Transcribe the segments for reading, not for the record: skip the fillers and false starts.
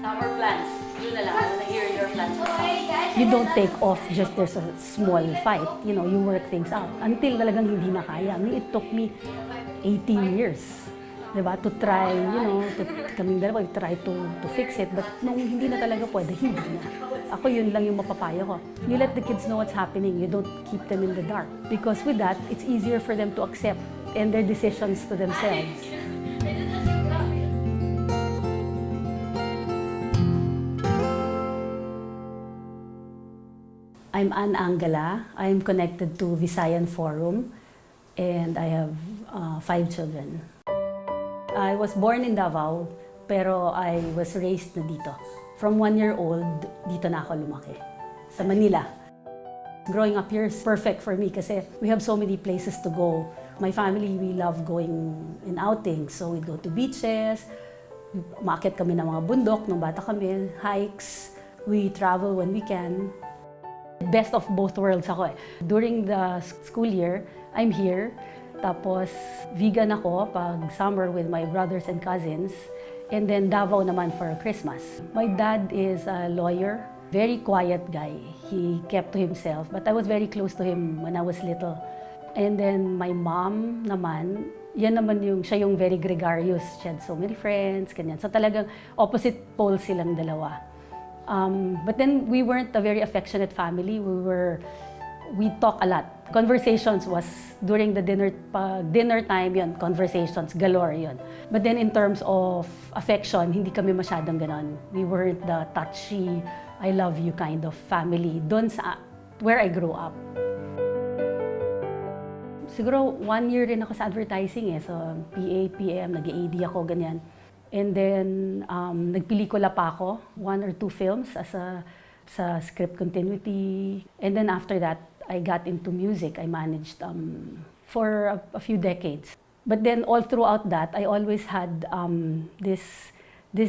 Summer plans. Yun na lang. I want to hear your plans for summer. You don't take off just there's a small fight. You know, you work things out. Until talagang hindi na kaya. I mean, it took me 18 years. Diba? To try, you know, kaming dalawa, try to fix it. But nung hindi na talaga pwede, hindi na. Ako yun lang yung mapapayo ko. You let the kids know what's happening. You don't keep them in the dark. Because with that, it's easier for them to accept and their decisions to themselves. I'm ANGALA. I'm connected to Visayan Forum, and I have 5 children. I was born in Davao, pero I was raised na dito. From 1 year old, dito na ako lumaki, sa Manila. Growing up here is perfect for me kasi we have so many places to go. My family, we love going in outings. So we go to beaches, umaakit kami ng mga bundok nung bata kami, hikes, we travel when we can. Best of both worlds ako eh. During the school year, I'm here. Tapos vegan ako pag summer with my brothers and cousins. And then Davao naman for Christmas. My dad is a lawyer, very quiet guy. He kept to himself, but I was very close to him when I was little. And then my mom naman, yan naman siya yung very gregarious. She had so many friends, ganyan. So talagang opposite poles silang dalawa. But then we weren't a very affectionate family. We talk a lot. Conversations was during the dinner time yun, conversations galore yun. But then in terms of affection, hindi kami masyadong ganon. We weren't the touchy, I love you kind of family doon sa where I grew up. Siguro 1 year rin ako sa advertising eh. So PA, PM, nag-AD ako, ganyan. And then, nagpelikula pa ako, 1 or 2 films sa script continuity. And then after that, I got into music. I managed for a few decades. But then all throughout that, I always had this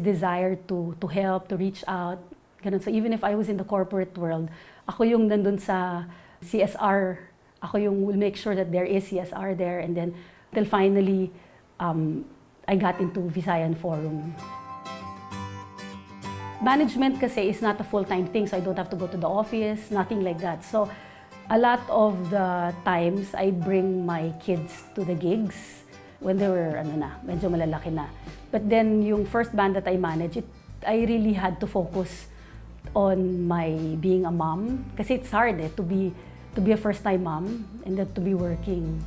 desire to help, to reach out. Ganun. So even if I was in the corporate world, ako yung nandun sa CSR. Ako yung will make sure that there is CSR there. And then, till finally, I got into Visayan Forum. Management kasi is not a full-time thing, so I don't have to go to the office, nothing like that. So a lot of the times, I bring my kids to the gigs when they were medyo malalaki na. But then yung first band that I managed, I really had to focus on my being a mom. Kasi it's hard to be a first-time mom and then to be working.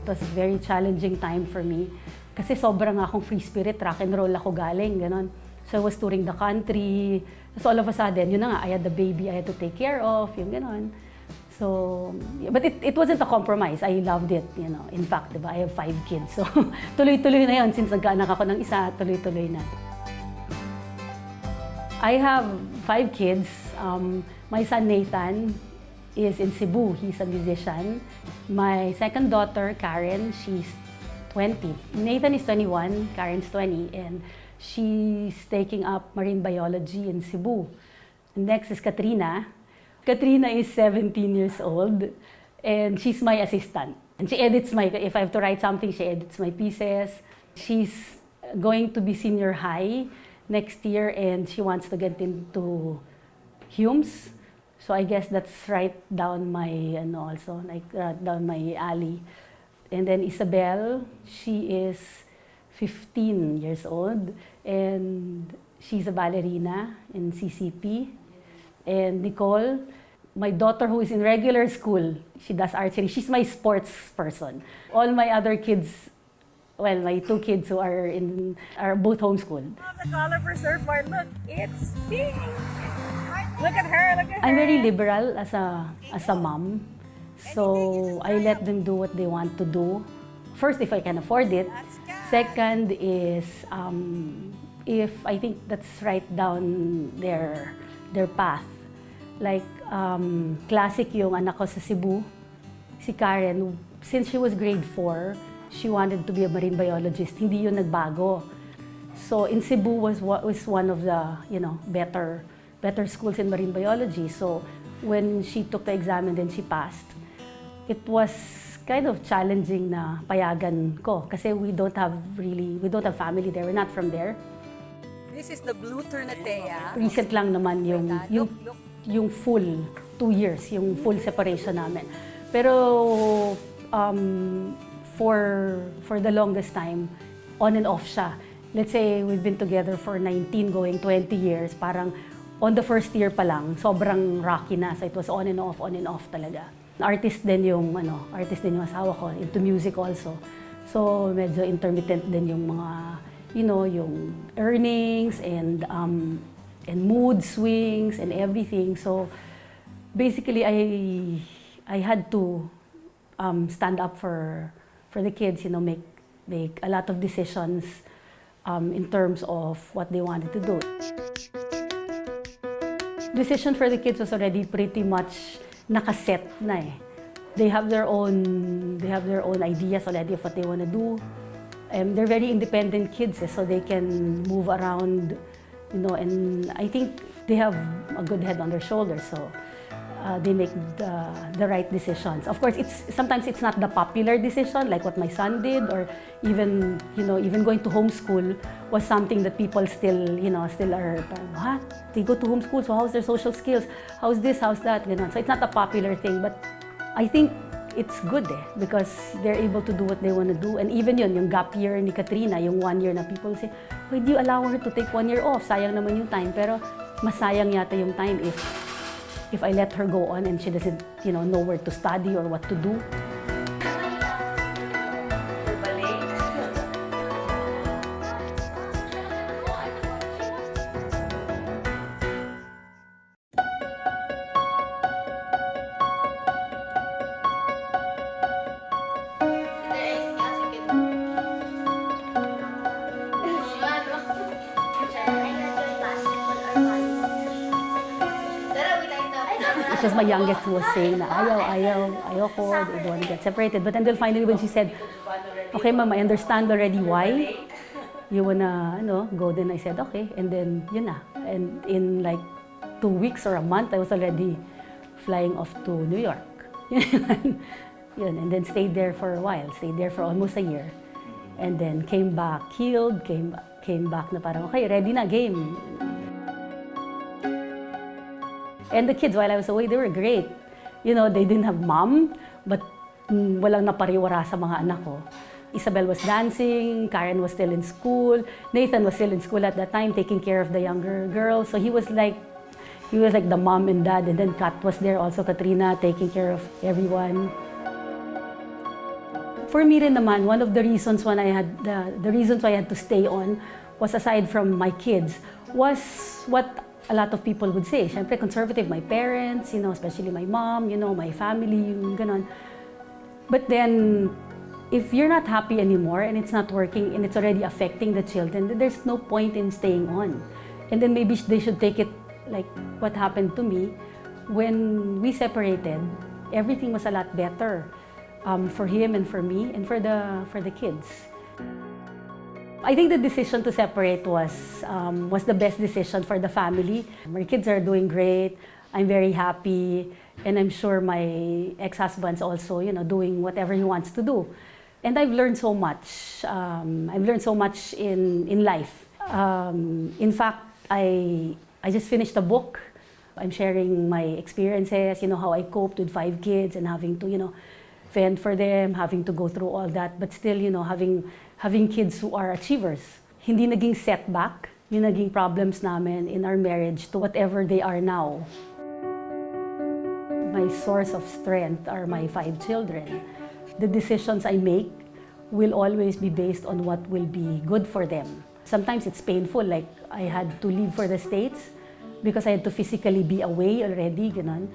It was a very challenging time for me kasi sobrang akong free spirit, rock and roll ako galing, ganon. So I was touring the country. So all of a sudden, yun na nga, I had the baby I had to take care of, yung ganon. So, but it wasn't a compromise. I loved it, you know. In fact, diba, I have 5 kids. So tuloy-tuloy na yun. Since nagkaanak ako ng isa, tuloy-tuloy na. I have 5 kids. My son Nathan is in Cebu. He's a musician. My second daughter, Karen, she's 20. Nathan is 21, Karen's 20, and she's taking up marine biology in Cebu. Next is Katrina. Katrina is 17 years old, and she's my assistant. And she edits if I have to write something, she edits my pieces. She's going to be senior high next year, and she wants to get into Humes. So I guess that's right down my down my alley. And then Isabel, she is 15 years old and she's a ballerina in CCP. And Nicole, my daughter who is in regular school, she does archery. She's my sports person. All my other kids, well, my 2 kids who are both homeschooled. The color for surfboard, look, it's pink. Look at her, look at her. I'm very liberal as a mom. So I let them do what they want to do. First, if I can afford it. Second is if I think that's right down their path. Like classic yung anak ko sa Cebu, si Karen, since she was grade 4, she wanted to be a marine biologist. Hindi yun nagbago. So in Cebu was one of the better schools in marine biology. So when she took the exam and then she passed, it was kind of challenging na payagan ko kasi we don't have family there. We're not from there. This is the blue Turnatea. Recent lang naman Look. yung full 2 years, yung full separation namin. Pero for the longest time, on and off siya. Let's say we've been together for 19 going 20 years, parang on the first year pa lang, sobrang rocky na. So it was on and off talaga. Artist din yung asawa ko, into music also. So medyo intermittent din yung mga, yung earnings and mood swings and everything. So basically I had to stand up for the kids, make a lot of decisions in terms of what they wanted to do. Decision for the kids was already pretty much nakaset na eh. They have their own ideas already of what they want to do. They're very independent kids, so they can move around, and I think they have a good head on their shoulders, so they make the right decisions. Of course, sometimes it's not the popular decision like what my son did, or even going to homeschool was something that people still are, what? They go to homeschool, so how's their social skills? How's this, how's that? So it's not a popular thing, but I think it's good because they're able to do what they want to do. And even yung gap year ni Katrina, yung 1 year na people say, why do you allow her to take 1 year off? Sayang naman yung time. Pero mas sayang yata yung time if I let her go on and she doesn't know where to study or what to do. Because my youngest was saying na ayaw ko, they don't want to get separated. But until finally when she said, okay ma'am, I understand already why you wanna go, then I said okay. And then yun na. And in like 2 weeks or a month, I was already flying off to New York. Yun, and then stayed there for a while, stayed there for almost a year. And then came back healed, came back na parang okay, ready na, game. And the kids, while I was away, they were great. They didn't have mom, but walang napariwara sa mga anak ko. Isabel was dancing, Karen was still in school, Nathan was still in school at that time, taking care of the younger girls. So he was like the mom and dad, and then Kat was there also, Katrina, taking care of everyone. For me rin naman, one of the reasons when I had the reasons why I had to stay on was, aside from my kids, was what a lot of people would say. Siyempre, conservative, my parents, especially my mom, my family, yung ganon. But then, if you're not happy anymore and it's not working and it's already affecting the children, then there's no point in staying on. And then maybe they should take it like what happened to me. When we separated, everything was a lot better for him and for me and for the kids. I think the decision to separate was the best decision for the family. My kids are doing great. I'm very happy, and I'm sure my ex-husband's also, doing whatever he wants to do. And I've learned so much. I've learned so much in life. In fact, I just finished a book. I'm sharing my experiences, how I coped with 5 kids and having to, fend for them, having to go through all that, but still, having kids who are achievers. Hindi naging setback, yung naging problems namin in our marriage to whatever they are now. My source of strength are my 5 children. The decisions I make will always be based on what will be good for them. Sometimes it's painful, like I had to leave for the States because I had to physically be away already, ganon.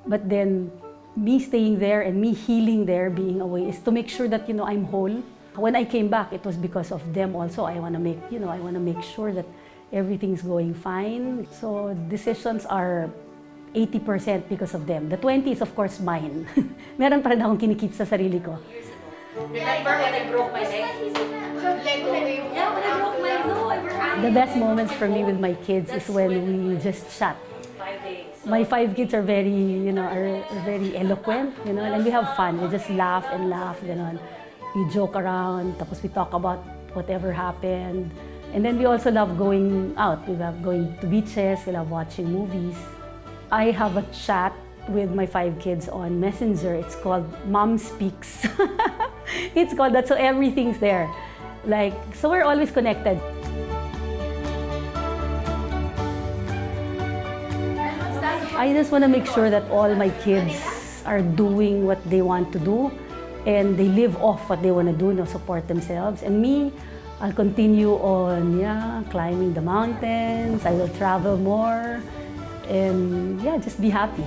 But then, me staying there and me healing there, being away, is to make sure that, I'm whole. When I came back, it was because of them also. I want to make sure that everything's going fine. So decisions are 80% because of them. The 20 is of course mine. Meron pa rin akong kinikip sa sarili ko. Remember when I broke my leg? Yeah, when I broke my leg. The best moments for me with my kids is when we just chat. 5 days. My 5 kids are very, are very eloquent, and we have fun. We just laugh and laugh, We joke around, tapos we talk about whatever happened. And then we also love going out. We love going to beaches, we love watching movies. I have a chat with my 5 kids on Messenger. It's called Mom Speaks. It's called that, so everything's there. Like, so we're always connected. I just want to make sure that all my kids are doing what they want to do and they live off what they want to do, support themselves. And me, I'll continue on, climbing the mountains. I will travel more and just be happy.